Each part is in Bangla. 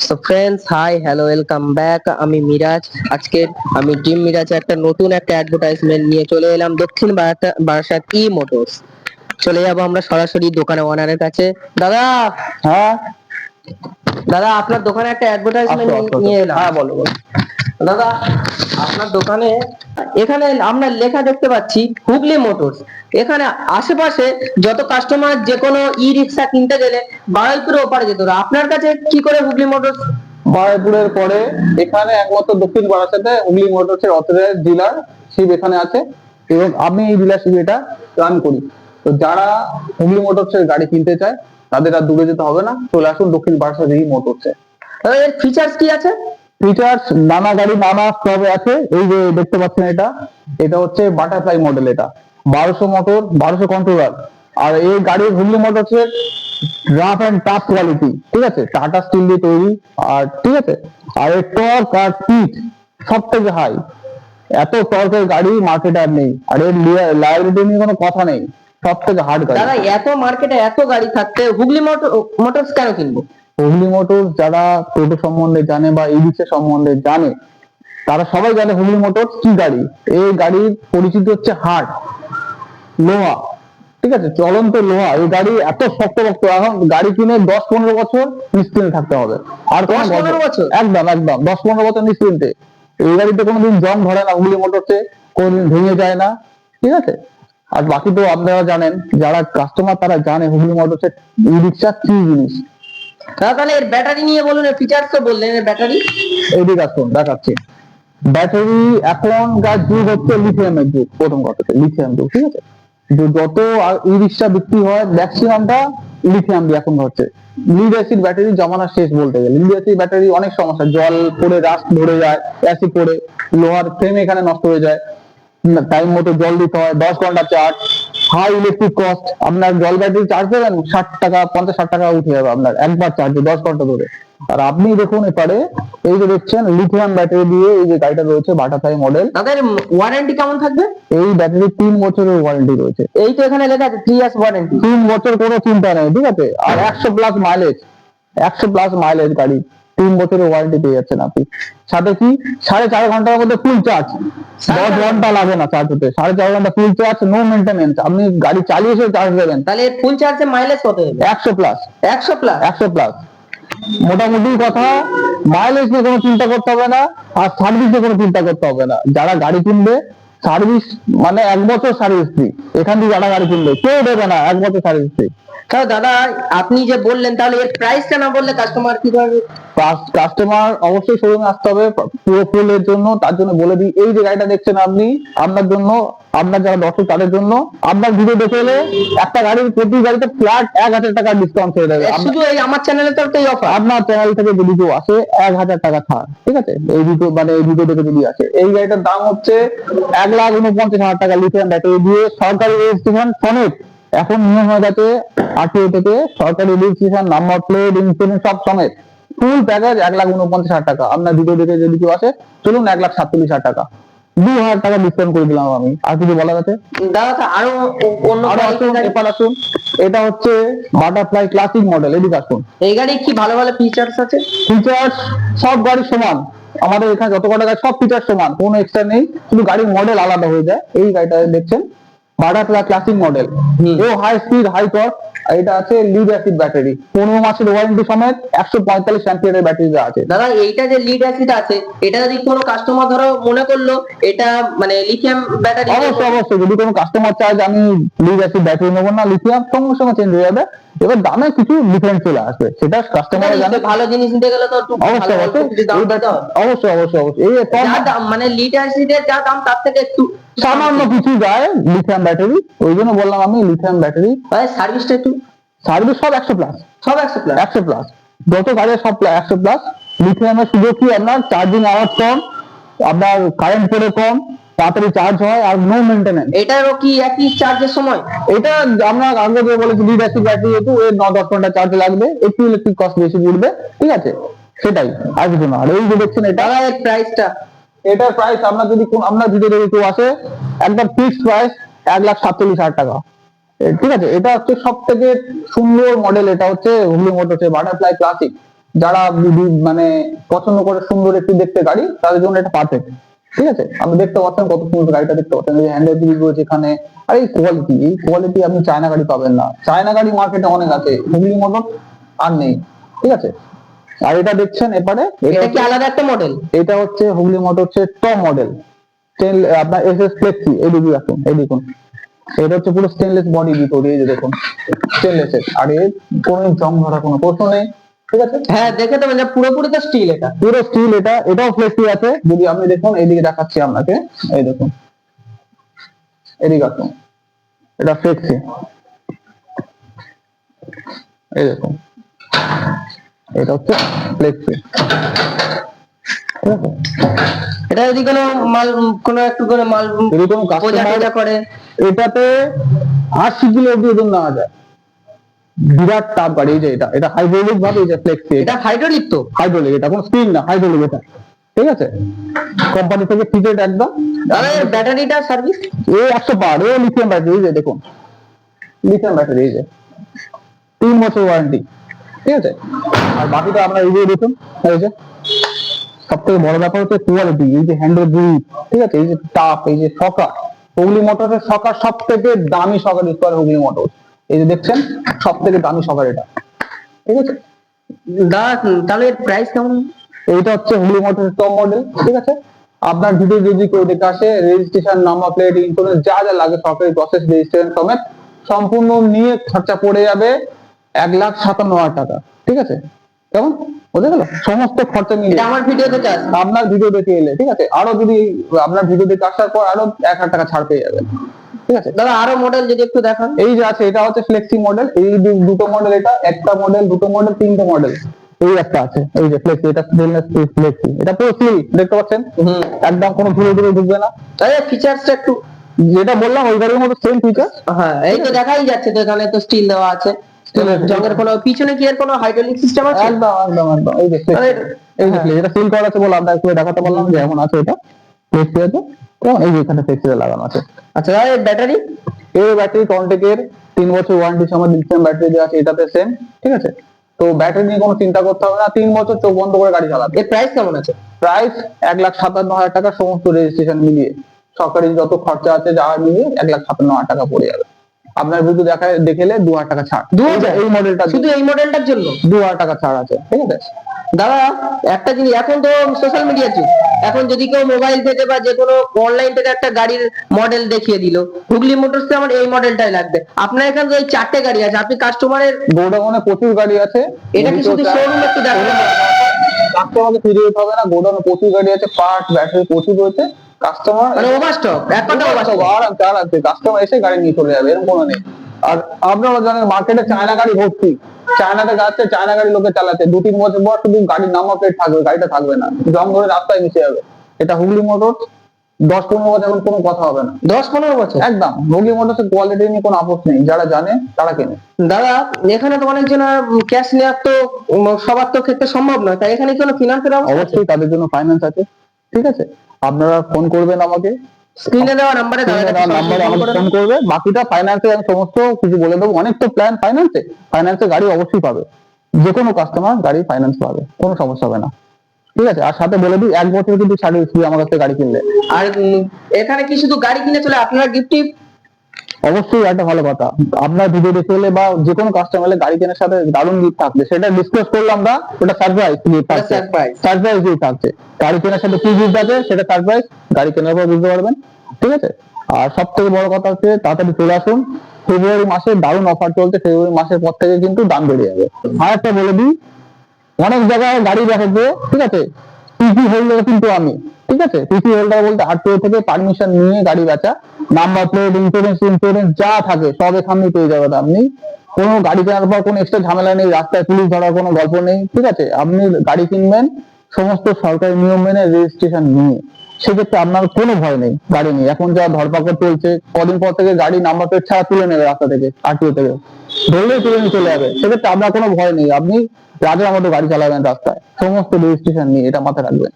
So friends, hi, hello, welcome back. আমি মিরাজ। আজকে আমি টিম মিরাজে একটা নতুন অ্যাডভার্টাইজমেন্ট নিয়ে চলে এলাম দক্ষিণ বারাসাত ই মোটরস। চলে যাবো আমরা সরাসরি দোকানে ওনারের কাছে। দাদা, হ্যাঁ, দাদা, আপনার দোকানে একটা অ্যাডভার্টাইজমেন্ট আসো আসো আসো। নিয়ে এলাম। হ্যাঁ, বলো বলো। দাদা, আপনার দোকানে এখানে আমরা লেখা দেখতে পাচ্ছি হুগলি মোটরস। এখানে আশেপাশে যত কাস্টমার যে কোনো ই রিক্সা কিনতে গেলে বারুইপুরে ওপারে যেত, আপনার কাছে কি করে হুগলি মোটরস? বারুইপুরের পরে এখানে একমাত্র দক্ষিণ বারাসাতে হুগলি মোটরসের অথরাইজড ডিলার শিব এখানে আছে, এবং আমি এই ডিলারশিপ এটা রান করি। তো যারা হুগলি মোটরসের গাড়ি কিনতে চায় তাদের আর দূরে যেতে হবে না, চলে আসুন দক্ষিণ বারাসাত এই মোটরসে। এর ফিচার্স কি আছে? ফিচার্স নানা গাড়ি নানা স্তরে আছে। এই যে দেখতে পাচ্ছেন, এটা এটা হচ্ছে বাটারফ্লাই মডেল। এটা 1200 মোটর, 1200 কন্ট্রোলার। আর এই গাড়ির হুগলি মোটরসের রাফ এন্ড টাফ কোয়ালিটি, ঠিক আছে, টাটা স্টিল দিয়ে তৈরি। আর ঠিক আছে, আর এর টর্ক আর স্পিড সব থেকে হাই। এত টর্কের গাড়ি মার্কেটে আর নেই, আর এর লায়াবিলিটি নিয়ে কোনো কথা নেই। সব থেকে হার্ড গাড়ি। দাদা, এত মার্কেটে এত গাড়ি থাকতে হুগলি মোটরস কেন কিনবো? হুগলি মোটরস যারা টোটো সম্বন্ধে জানে বা ইরিক্সা সম্বন্ধে জানে, তারা সবাই জানে হুগলি মোটরস কি গাড়ি। এই গাড়ির পরিচিত হচ্ছে হার্ড, লোহা, ঠিক আছে, চলন্ত লোহা। এই গাড়ি এত শক্ত এখন গাড়ি কিনে 10-15 বছর নিশ্চিন্তে থাকতে হবে। আর 10-15 বছর? একদম একদম 10-15 বছর নিশ্চিন্তে। এই গাড়িতে কোনোদিন জং ধরে না, হুগলি মোটরসে কোনোদিন ভেঙে যায় না, ঠিক আছে। আর বাকি তো আপনারা জানেন, যারা কাস্টমার তারা জানে হুগলি মোটরসের ই রিক্সা কি জিনিস। দাদা, তাহলে এর ব্যাটারি নিয়ে বলুন, এর ফিচার্স তো বললেন, এর ব্যাটারি। এইদিকে আসুন, দেখাচ্ছি। ব্যাটারি এখনকার যুগ হচ্ছে লিথিয়ামের যুগ। প্রথম কথা লিথিয়াম যুগ, ঠিক আছে। যত ই রিক্সা বিক্রি হয় ম্যাক্সিমামটা লিথিয়াম দিয়ে এখন হচ্ছে। লিড অ্যাসিড ব্যাটারি জমানা শেষ বলতে গেলে। লিড অ্যাসিড ব্যাটারি অনেক সমস্যা, জল পড়ে রাস্ট ধরে যায়, অ্যাসিড পড়ে লোহার ফ্রেম এখানে নষ্ট হয়ে যায়। টাইম মতো জল দিতে হয়, 10 ঘন্টা চার্জ, হাই ইলেকট্রিক কস্ট। আপনার জল ব্যাটারি চার্জ দেবেন 60 টাকা, 50-60 টাকা উঠে যাবে আপনার একবার চার্জে 10 ঘন্টা ধরে। আর আপনি দেখুন এপারে, এই যে দেখছেন লিথিয়াম ব্যাটারি দিয়ে এই যে গাড়িটা রয়েছে বাটারফ্লাই মডেল। তাদের ওয়ারেন্টি কেমন থাকবে? এই ব্যাটারি 3 বছরের ওয়ারেন্টি রয়েছে। এই তো এখানে লেখা আছে 3 ইয়ার্স ওয়ারেন্টি। 3 বছর কোনো চিন্তা নেই, ঠিক আছে। আর 100+ মাইলেজ, 100+ মাইলেজ গাড়ি, 3 বছরের ওয়ারেন্টি পেয়ে যাচ্ছেন আপনি। সাথে কি 4.5 ঘন্টার মধ্যে ফুল চার্জ। 10 ঘন্টা লাগে না চার্জ হতে, 4.5 ঘন্টা ফুল চার্জ, নো মেনটেনেন্স। আপনি গাড়ি চালিয়ে এসে চার্জ দেবেন। তাহলে ফুল চার্জে মাইলেজ কত হবে? 100+। 100+? 100+। মোটামুটি কথা, মাইলেজ নিয়ে কোনো চিন্তা করতে হবে না, আর সার্ভিস নিয়ে কোনো চিন্তা করতে হবে না। যারা গাড়ি কিনবে সার্ভিস মানে 1 বছর সার্ভিস ফ্রি। এখান থেকে যারা গাড়ি কিনবে কেউ দেবে না 1 বছর সার্ভিস ফ্রি। তাহলে দাদা, আপনি যে বললেন, তাহলে এর প্রাইসটা না বললে কাস্টমার কিভাবে? কাস্টমার অবশ্যই শোরুমে আসতে হবে পুরো ফুল এর জন্য। তার জন্য বলে দিই, এই যে গাড়িটা দেখছেন আপনি, আপনার জন্য, আপনার যারা দর্শক তাদের জন্য, আপনার ভিডিও দেখে এলে একটা গাড়ির প্রতি গাড়িতে ফ্ল্যাট 1000 টাকা ডিসকাউন্ট ছেড়ে দেবে। শুধু এই আমার চ্যানেলে তো এই অফার? আপনার চ্যানেল থেকে যদি কেউ আসে 1000 টাকা ছাড়, ঠিক আছে। এই ভিডিও মানে এই ভিডিও দেখে যদি আসে, এই গাড়িটার দাম হচ্ছে 1,49,000 টাকা। লিথিয়াম ব্যাটারি দিয়ে সরকারি রেজিস্ট্রেশন সমেত। এখন নিয়ম হয়ে গেছে আরটিও থেকে সরকারি রেজিস্ট্রেশন, নাম্বার প্লেট, ইন্স্যুরেন্স সব সমেত ফুল প্যাকেজ 1,49,000 টাকা। আপনার ভিডিও দেখে যদি কেউ আসে, চলুন 1,47,000 টাকা, 2,000 টাকা ডিসকাউন্ট করে দিলাম আমি। আর কিছু বলার আছে? দাদা, আরো অন্য এবার আসুন, এটা হচ্ছে বাটারফ্লাই ক্লাসিক মডেল। এদিকে আসুন। এই গাড়ি কি ভালো ভালো ফিচার্স আছে? ফিচার্স সব গাড়ির সমান। আমাদের এখানে যত কটা গাড়ি সব ফিচার সমান, কোনো এক্সট্রা নেই, শুধু গাড়ির মডেল আলাদা হয়ে যায়। এই গাড়িটা দেখছেন বাটারফ্লাই ক্লাসিক মডেল, ও হাই স্পিড হাই টর্ক। এটা আছে লিড অ্যাসিড ব্যাটারি, 15 মাসের ওয়ারেন্টি সমেত, 145 অ্যাম্পিয়ারের ব্যাটারি আছে। দাদা, এইটা যে লিড অ্যাসিড আছে, এটা যদি কোনো কাস্টমার ধরো মনে করলো এটা মানে লিথিয়াম ব্যাটারি, অবশ্যই অবশ্যই, যদি কোনো কাস্টমার চায় যে আমি লিড অ্যাসিড ব্যাটারি নেবো না, লিথিয়াম, সঙ্গে সঙ্গে চেঞ্জ হয়ে যাবে। এবার দামে কিছু ডিফারেন্স চলে আসবে, সেটা কাস্টমার জানে। ভালো জিনিস নিতে গেলে তো একটু অবশ্যই অবশ্যই অবশ্যই অবশ্যই এই মানে লিড অ্যাসিডের যা দাম তার থেকে একটু সামান্য কিছু যায় লিথিয়াম ব্যাটারি। ওই জন্য বললাম আমি লিথিয়াম ব্যাটারি। সার্ভিসটা একটু, সার্ভিস সব 100+। সব 100+? 100+, যত গাড়ি সব 100+। লিথিয়ামের সুযোগ কি, আপনার চার্জিং আওয়াজ কম, আপনার কারেন্ট পড়ে কম, তাড়াতাড়ি চার্জ হয়, আর নো মেনটেনেন্স। এটারও কি একই চার্জের সময়? এটা আমরা আগে যে বলেছি লিড অ্যাসিড ব্যাটারি, যেহেতু এর 9-10 ঘন্টা চার্জ লাগবে, একটু ইলেকট্রিক কস্ট বেশি পড়বে, ঠিক আছে, সেটাই, আর কিছু না। আর এই যে দেখছেন এটা, এর প্রাইসটা, এটার প্রাইস আপনার যদি আপনার ভিডিও দেখে কেউ আসে, একদম ফিক্সড প্রাইস 1,47,000 টাকা। ঠিক আছে। এটা হচ্ছে সব থেকে সুন্দর মডেল। এটা হচ্ছে হুগলি মোটরসের বাটারফ্লাই ক্লাসিক যারা মানে পছন্দ করে সুন্দর একটু দেখতে গাড়ি, তাদের জন্য এটা পারফেক্ট। ঠিক আছে, আপনি দেখতে পাচ্ছেন কত সুন্দর গাড়িটা, দেখতে পাচ্ছেন এই হ্যান্ডেল গ্রিল রয়েছে এখানে। আর এই কোয়ালিটি আপনি চায়না গাড়ি পাবেন না। চায়না গাড়ি মার্কেটে অনেক আছে, হুগলি মোটর আর নেই। ঠিক আছে, আর এটা দেখছেন এপারে, এটা কি আলাদা একটা মডেল? এটা হচ্ছে হুগলি মোটর হচ্ছে টপ মডেল, আপনার এসএস ফ্লেক্সি। এইদিকে আসুন, এই দেখুন, এটা হচ্ছে পুরো স্টেনলেস বডি ভিতরে, এই যে দেখুন স্টেনলেস এর, আর এর কোনো জং ধরা কোনো প্রশ্ন নেই। ঠিক আছে, হ্যাঁ দেখে তো মানে পুরোপুরি তো স্টিল, এটা পুরো স্টিল। এটাও ফ্লেক্সি আছে, যদি আপনি দেখুন এইদিকে দেখাচ্ছি আপনাকে, এই দেখুন এদিকে আসুন, এটা ফ্লেক্সি, এই দেখুন এটা হচ্ছে ফ্লেক্সি। এটা যদি কোনো মাল, কোনো একটু করে মাল যদি কোনো কাস্টমার করে, এটাতে 80 কিলো অব্দি ওজন নেওয়া যায়, বিরাট টাপ গাড়ি। এই যে এটা হাইড্রোলিক ভাবে, এই যে ফ্লেক্সি, এটা হাইড্রোলিক তো? হাইড্রোলিক, এটা কোনো স্প্রিং না, হাইড্রোলিক এটা। ঠিক আছে, কোম্পানি থেকে ফিটেড একদম। তাহলে ব্যাটারিটা সার্ভিস এই 100 পার, এই লিথিয়াম ব্যাটারি, এই যে দেখুন লিথিয়াম ব্যাটারি, এই যে 3 বছর ওয়ারেন্টি। ঠিক আছে, আর বাকিটা আপনার এই যে দেখুন, এই যে সব থেকে বড় ব্যাপার হচ্ছে কোয়ালিটি, এই যে হ্যান্ডেল গ্রিপ। ঠিক আছে, এই যে টাপ, এই যে সকার, হুগলি মোটরের সকার সব থেকে দামি সকার ইউজ করে হুগলি মোটর। এই যে দেখছেন সব থেকে দামি সকার এটা। ঠিক আছে তাহলে এর প্রাইস কেমন? এইটা হচ্ছে হুগলি মোটরের টপ মডেল। ঠিক আছে, আপনার ভিডিও যদি কেউ দেখে আসে, রেজিস্ট্রেশন, নাম্বার প্লেট, ইন্স্যুরেন্স যা যা লাগে সরকারি প্রসেস, রেজিস্ট্রেশন সমেত সম্পূর্ণ নিয়ে খরচা পড়ে যাবে 1,57,000 টাকা। ঠিক আছে, কেমন বুঝে গেল? সমস্ত খরচা মিলে এটা আমার ভিডিও দেখে আসবে, আপনার ভিডিও দেখে এলে। ঠিক আছে, আরো যদি আপনার ভিডিও দেখে আসার পর আরো 1,000 টাকা ছাড় পেয়ে যাবেন। ঠিক আছে দাদা, আরো মডেল যদি একটু দেখান। এই যে আছে, এটা হচ্ছে ফ্লেক্সি মডেল। এই দুটো মডেল, এটা একটা মডেল, দুটো মডেল, তিনটে মডেল। এই একটা আছে, এই যে ফ্লেক্সি, এটা স্টেনলেস ফ্লেক্সি, এটা পুরো সিল, দেখতে পাচ্ছেন একদম কোনো ধুলো ধুলো ঢুকবে না। তাহলে ফিচারসটা একটু, যেটা বললাম ওই গাড়ির মতো সেম ফিচার। হ্যাঁ এই তো দেখাই যাচ্ছে তো, এখানে তো স্টিল দেওয়া আছে। জঙ্গের কোনো পিছনে কি এর কোনো হাইড্রোলিক সিস্টেম আছে? একদম একদম একদম, এই যে এই যে এটা সিল করা আছে বলে আমরা একটু দেখাতে বললাম যে এমন আছে, এটা ফ্লেক্সি আছে। তো এই যে এখানে ফ্লেক্সি লাগানো আছে। আচ্ছা দাদা, এর ব্যাটারি? এই ব্যাটারি কন্টেকের 3 বছর ওয়ারেন্টি সময় লিথিয়াম ব্যাটারি দেওয়া আছে, এটাতে সেম। ঠিক আছে, তো ব্যাটারি নিয়ে কোনো চিন্তা করতে হবে না, 3 বছর চোখ বন্ধ করে গাড়ি চালাবে। এর প্রাইস কেমন আছে? প্রাইস 1,57,000 টাকা, সমস্ত রেজিস্ট্রেশন মিলিয়ে সরকারি যত খরচা আছে যা মিলিয়ে 1,57,000 টাকা পড়ে যাবে। আপনার ভিডিও দেখেলে 2,000 টাকা ছাড়। 2,000? এই মডেলটা শুধু এই মডেলটার জন্য 2,000 টাকা ছাড় আছে। ঠিক আছে দাদা, একটা জিনিস, এখন তো সোশ্যাল মিডিয়ার যুগ, এখন যদি কেউ মোবাইল থেকে বা যে কোনো অনলাইন থেকে একটা গাড়ির মডেল দেখিয়ে দিল, হুগলি মোটরসে আমার এই মডেলটাই লাগবে, আপনার এখানে এই 4টে গাড়ি আছে, আপনি কাস্টমারের গোডাউনে প্রচুর গাড়ি আছে। এটা কি শুধু শোরুম একটু দেখাবেন? কাস্টমারকে ফিরে যেতে হবে না, গোডাউনে প্রচুর গাড়ি আছে, পার্ট ব্যাটারি প্রচুর রয়েছে। কাস্টমার মানে ওভারস্টক, এক কথা ওভারস্টক, আরামসে কাস্টমার এসে গাড়ি নিয়ে চলে যাবে, এরকম কোনো নেই। আর আপনারা জানেন মার্কেটে চায়না গাড়ি ভর্তি, চায়নাতে যাচ্ছে, চায়না গাড়ি লোকে চালাচ্ছে, 2-3 বছর পর শুধু গাড়ির নাম্বার প্লেট থাকবে, গাড়িটা থাকবে না, জং ধরে রাস্তায় মিশে যাবে। এটা হুগলি মোটর 10-15 বছর এখন কোনো কথা হবে না। 10-15 বছর একদম হুগলি মোটরসের কোয়ালিটি নিয়ে কোনো আপোষ নেই, যারা জানে তারা কেনে। দাদা, এখানে তো অনেকজন ক্যাশ নেওয়ার তো সবার তো ক্ষেত্রে সম্ভব নয়, তাই এখানে কোনো ফিনান্সের ব্যবস্থা আছে? অবশ্যই তাদের জন্য ফাইন্যান্স আছে। ঠিক আছে, আপনারা ফোন করবেন আমাকে, স্ক্রিনে দেওয়া নাম্বারে নাম্বারে আমাকে ফোন করবে, বাকিটা ফাইন্যান্সে আমি সমস্ত কিছু বলে দেবো। অনেক তো প্ল্যান ফাইন্যান্সে গাড়ি অবশ্যই পাবে, যে কোনো কাস্টমার গাড়ি ফাইন্যান্স পাবে, কোনো সমস্যা হবে না। ঠিক আছে, আর সাথে বলে দিই 1 বছর কিন্তু সার্ভিস ফ্রি আমার কাছে গাড়ি কিনলে। আর এখানে কি শুধু গাড়ি কিনে চলে, আপনারা গিফট? অবশ্যই একটা ভালো কথা, আপনার ভিডিও দেখে এলে বা যে কোনো কাস্টমার এলে গাড়ি কেনার সাথে দারুণ গিফট থাকবে, সেটা ডিসকাস করলাম না, ওটা সারপ্রাইজ গিফট থাকছে। সারপ্রাইজ গিফট থাকছে, গাড়ি কেনার সাথে কি গিফট আছে সেটা সারপ্রাইজ, গাড়ি কেনার পর বুঝতে পারবেন। ঠিক আছে, আর সব থেকে বড় কথা হচ্ছে তাড়াতাড়ি চলে আসুন, ফেব্রুয়ারি মাসে দারুণ অফার চলছে, ফেব্রুয়ারি মাসের পর থেকে কিন্তু দাম বেড়ে যাবে। আর একটা বলে দিই, অনেক জায়গায় গাড়ি দেখাচ্ছে, ঠিক আছে, পিসি হোল্ডার কিন্তু আমি। ঠিক আছে, পিসি হোল্ডার বলতে আরটিও থেকে পারমিশন নিয়ে গাড়ি বেচা, নাম্বার প্লেট, ইন্স্যুরেন্স যা থাকে সব এখানে পেয়ে যাবেন আপনি। কোনো গাড়ি কেনার পর কোনো এক্সট্রা ঝামেলা নেই, রাস্তায় পুলিশ ধরার কোনো গল্প নেই। ঠিক আছে, আপনি গাড়ি কিনবেন সমস্ত সরকারি নিয়ম মেনে, রেজিস্ট্রেশন নিয়ে, সেক্ষেত্রে আপনার কোনো ভয় নেই গাড়ি নিয়ে। এখন যা ধরপাকড় চলছে, কদিন পর থেকে গাড়ি নাম্বার প্লেট ছাড়া তুলে নেবে রাস্তা থেকে, আরটিও থেকে ধরলেই তুলে নিয়ে চলে যাবে, সেক্ষেত্রে আপনার কোনো ভয় নেই, আপনি রাজার মতো গাড়ি চালাবেন রাস্তায়, সমস্ত রেজিস্ট্রেশন নিয়ে, এটা মাথায় রাখবেন।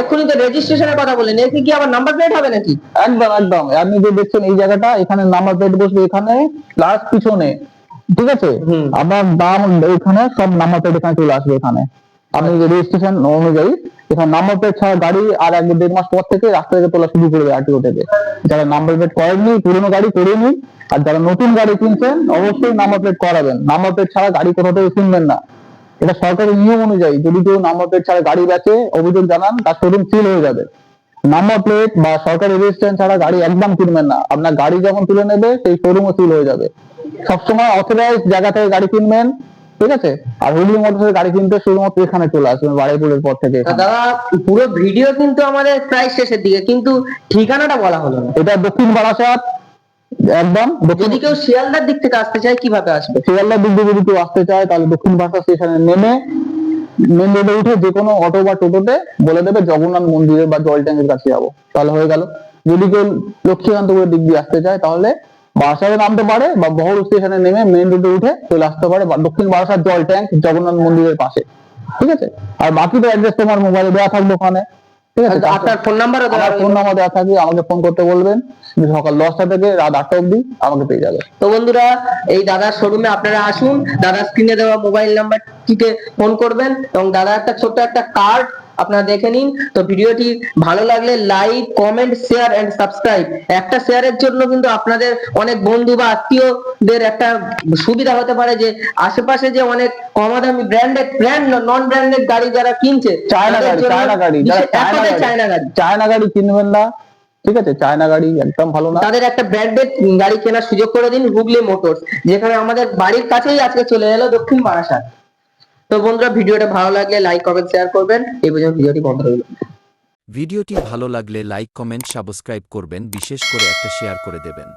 এক্ষুনি তো রেজিস্ট্রেশনের কথা বললেন, এর কি আবার নাম্বার প্লেট হবে নাকি? একদম একদম, আপনি যে দেখছেন এই জায়গাটা, এখানে নাম্বার প্লেট বসবে এখানে প্লাস পিছনে। ঠিক আছে, আপনার দাম এখানে সব নাম্বার প্লেট এখানে চলে আসবে এখানে। আপনি রেজিস্ট্রেশন অনুযায়ী এখানে নাম্বার প্লেট ছাড়া গাড়ি আর 1-1.5 মাস পর থেকে রাস্তা থেকে তোলা শুরু করবে আরটিও থেকে। যারা নাম্বার প্লেট করেননি, পুরোনো গাড়ি করিয়ে নিন, আর যারা নতুন গাড়ি কিনছেন অবশ্যই নাম্বার প্লেট করাবেন। নাম্বার প্লেট ছাড়া গাড়ি কোথা থেকে কিনবেন না, এটা সরকারি নিয়ম অনুযায়ী। যদি কেউ নাম্বার প্লেট ছাড়া গাড়ি বেচে, অভিযোগ জানান, তার শোরুম সিল হয়ে যাবে। নাম্বার প্লেট বা সরকারি রেজিস্ট্রেশন ছাড়া গাড়ি একদম কিনবেন না, আপনার গাড়ি যখন তুলে নেবে সেই শোরুমও সিল হয়ে যাবে। সবসময় অথরাইজ জায়গা থেকে গাড়ি কিনবেন, ঠিক আছে? আর হুগলি মোটরসের গাড়ি কিনতে শুধুমাত্র এখানে চলে আসবেন, বারুইপুরের পর থেকে এখানে। দাদা পুরো ভিডিও কিন্তু আমাদের প্রায় শেষের দিকে, কিন্তু ঠিকানাটা বলা হলো না। এটা দক্ষিণ বারাসাত, একদম যদি কেউ শিয়ালদার দিক থেকে আসতে চায় কিভাবে আসবে? শিয়ালদার দিক দিয়ে যদি কেউ আসতে চায় তাহলে দক্ষিণ বারাসাত স্টেশনে নেমে মেন রোডে উঠে যে কোনো অটো বা টোটোতে বলে দেবে জগন্নাথ মন্দিরের বা জল ট্যাঙ্কের কাছে যাবো, তাহলে হয়ে গেল। যদি কেউ লক্ষ্মীকান্তপুরের দিক দিয়ে আসতে চায় তাহলে বারাসাতে নামতে পারে, বা বহর স্টেশনে নেমে মেন রোডে উঠে চলে আসতে পারে দক্ষিণ বারাসাত জল ট্যাঙ্ক জগন্নাথ মন্দিরের পাশে, ঠিক আছে? আর বাকি তো অ্যাড্রেস তোমার মোবাইলে দেওয়া থাকবে ওখানে, ঠিক আছে? আপনার ফোন নাম্বারও আমার ফোন নাম্বার দেওয়া থাকবে, আমাকে ফোন করতে বলবেন। সকাল 10টা থেকে রাত 8টা অবধি আমাকে পেয়ে যাবে। তো বন্ধুরা, এই দাদার শোরুমে আপনারা আসুন, দাদার স্ক্রিনে দেওয়া মোবাইল নাম্বারটিতে ফোন করবেন, এবং দাদা একটা ছোট্ট একটা কার্ড আপনারা দেখে নিন। তো ভিডিওটি ভালো লাগলে like, comment, share and subscribe. একটা শেয়ারের জন্য কিন্তু আপনাদের অনেক বন্ধু বা আত্মীয়দের একটা সুবিধা হতে পারে, যে আশেপাশে যে অনেক কমাদামি ব্র্যান্ড নন ব্র্যান্ডেড গাড়ি যারা কিনছে, চায়না গাড়ি, চায়না গাড়ি, যারা চায়না গাড়ি কিনবেন না, ঠিক আছে? চায়না গাড়ি একদম ভালো না, তাদের একটা ব্র্যান্ডেড গাড়ি কেনার সুযোগ করে দিন হুগলি মোটরস, যেখানে আমাদের বাড়ির কাছেই আজকে চলে এলো দক্ষিণ বারাসাত। তো বন্ধুরা, ভিডিওটা ভালো লাগলে লাইক, কমেন্ট, শেয়ার করবেন। এই পর্যন্ত ভিডিওটি বন্ধ হলো। ভিডিওটি ভালো লাগলে লাইক, কমেন্ট, সাবস্ক্রাইব করবেন, বিশেষ করে একটা শেয়ার করে দেবেন।